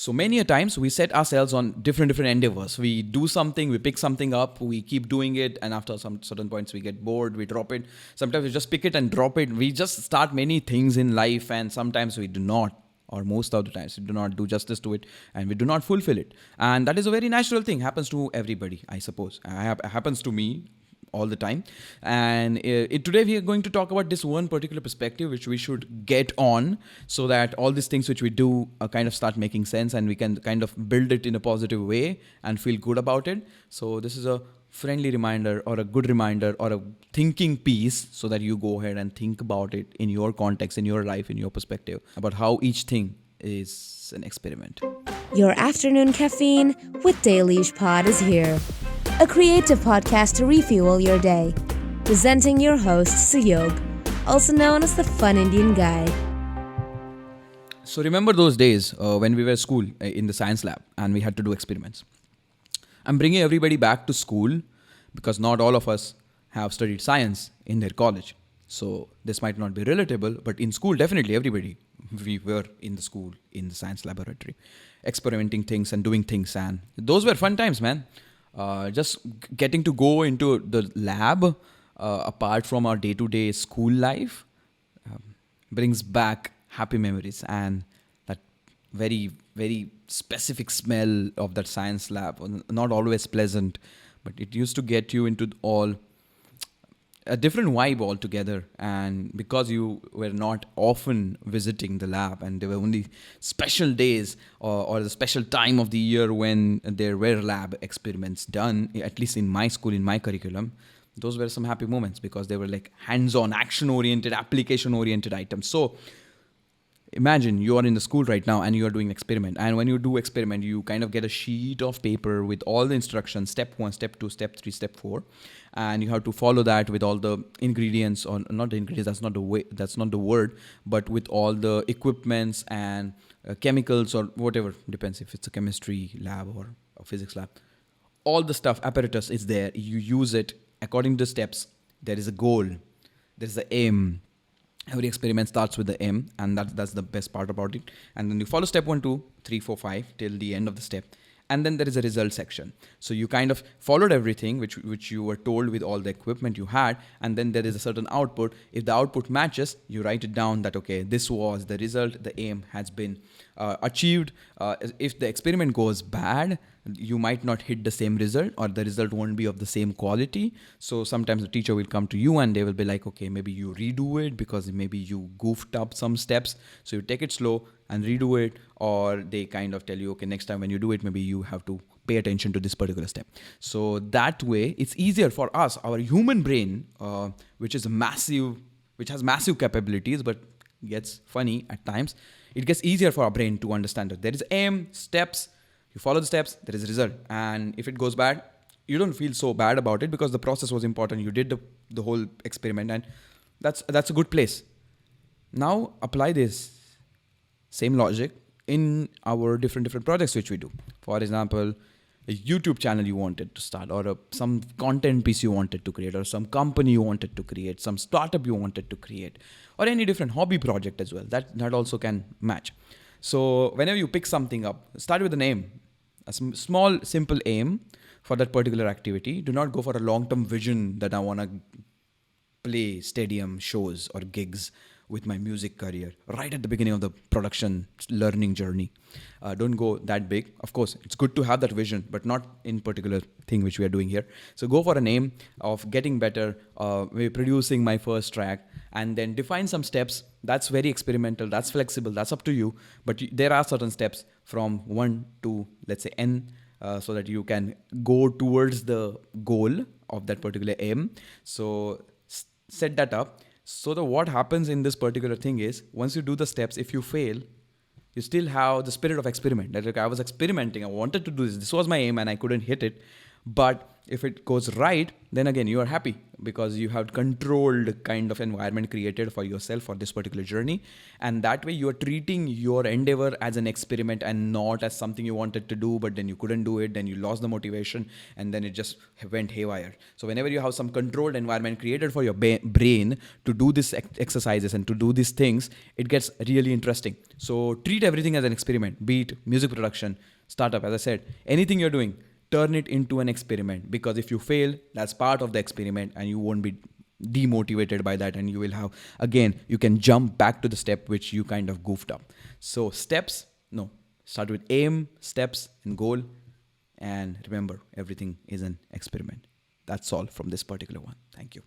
So many a times we set ourselves on different endeavors. We do something, we pick something up, we keep doing it, and after some certain points we get bored, we drop it. Sometimes we just pick it and drop it. We just start many things in life, and sometimes we do not, or most of the times we do not do justice to it, and we do not fulfill it. And that is a very natural thing. Happens to everybody, I suppose. Happens to me all the time. And today we are going to talk about this one particular perspective which we should get on, so that all these things which we do kind of start making sense, and we can kind of build it in a positive way and feel good about it. So this is a friendly reminder, or a good reminder, or a thinking piece, so that you go ahead and think about it in your context, in your life, in your perspective, about how each thing is an experiment. Your afternoon caffeine with Dailysh Pod is here. A creative podcast to refuel your day. Presenting your host, Suyog, also known as the Fun Indian Guy. So remember those days when we were at school in the science lab and we had to do experiments. I'm bringing everybody back to school because not all of us have studied science in their college. So this might not be relatable, but in school, definitely everybody, we were in the school, in the science laboratory, experimenting things and doing things. And those were fun times, man. Just getting to go into the lab apart from our day-to-day school life brings back happy memories, and that very, very specific smell of that science lab, not always pleasant, but it used to get you into a different vibe altogether. And because you were not often visiting the lab, and there were only special days or the special time of the year when there were lab experiments done, at least in my school, in my curriculum, those were some happy moments because they were like hands-on, action-oriented, application-oriented items. So imagine you are in the school right now and you are doing experiment. And when you do experiment, you kind of get a sheet of paper with all the instructions, step 1, step 2, step 3, step 4. And you have to follow that with all the ingredients, or not the ingredients, that's not the word, but with all the equipments and chemicals or whatever, depends if it's a chemistry lab or a physics lab. All the stuff, apparatus is there. You use it according to the steps. There is a goal. There's the aim. Every experiment starts with the aim, and that's the best part about it. And then you follow step 1, 2, 3, 4, 5 till the end of the step. And then there is a result section. So you kind of followed everything which you were told with all the equipment you had, and then there is a certain output. If the output matches, you write it down that, okay, this was the result, the aim has been achieved. If the experiment goes bad, you might not hit the same result, or the result won't be of the same quality. So sometimes the teacher will come to you and they will be like, okay, maybe you redo it because maybe you goofed up some steps. So you take it slow and redo it, or they kind of tell you, okay, next time when you do it, maybe you have to pay attention to this particular step. So that way it's easier for us, our human brain, which has massive capabilities, but gets funny at times. It gets easier for our brain to understand that there is aim, steps, you follow the steps, there is a result. And if it goes bad, you don't feel so bad about it because the process was important. You did the whole experiment, and that's a good place. Now apply this same logic in our different projects which we do. For example, a YouTube channel you wanted to start, or some content piece you wanted to create, or some company you wanted to create, some startup you wanted to create, or any different hobby project as well. That also can match. So whenever you pick something up, start with an aim, a small, simple aim for that particular activity. Do not go for a long-term vision that I want to play stadium shows or gigs with my music career right at the beginning of the production learning journey. Don't go that big. Of course, it's good to have that vision, but not in particular thing which we are doing here. So go for an aim of getting better, maybe producing my first track, and then define some steps. That's very experimental. That's flexible. That's up to you. But there are certain steps from 1 to, let's say, N, so that you can go towards the goal of that particular aim. So set that up. So what happens in this particular thing is, once you do the steps, if you fail, you still have the spirit of experiment. Like, I was experimenting. I wanted to do this. This was my aim and I couldn't hit it. But if it goes right, then again you are happy because you have controlled kind of environment created for yourself for this particular journey. And that way you are treating your endeavor as an experiment and not as something you wanted to do, but then you couldn't do it, then you lost the motivation, and then it just went haywire. So whenever you have some controlled environment created for your brain to do these exercises and to do these things, it gets really interesting. So treat everything as an experiment, be it music production, startup, as I said, anything you're doing, turn it into an experiment, because if you fail, that's part of the experiment and you won't be demotivated by that, and you will have, again, you can jump back to the step which you kind of goofed up. So start with aim, steps, and goal, and remember, everything is an experiment. That's all from this particular one. Thank you.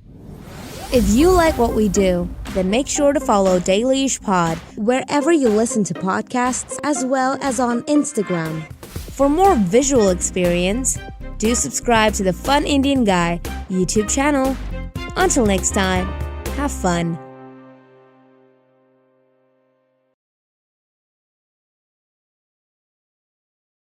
If you like what we do, then make sure to follow Dailyish Pod wherever you listen to podcasts, as well as on Instagram. For more visual experience, do subscribe to the Fun Indian Guy YouTube channel. Until next time, have fun.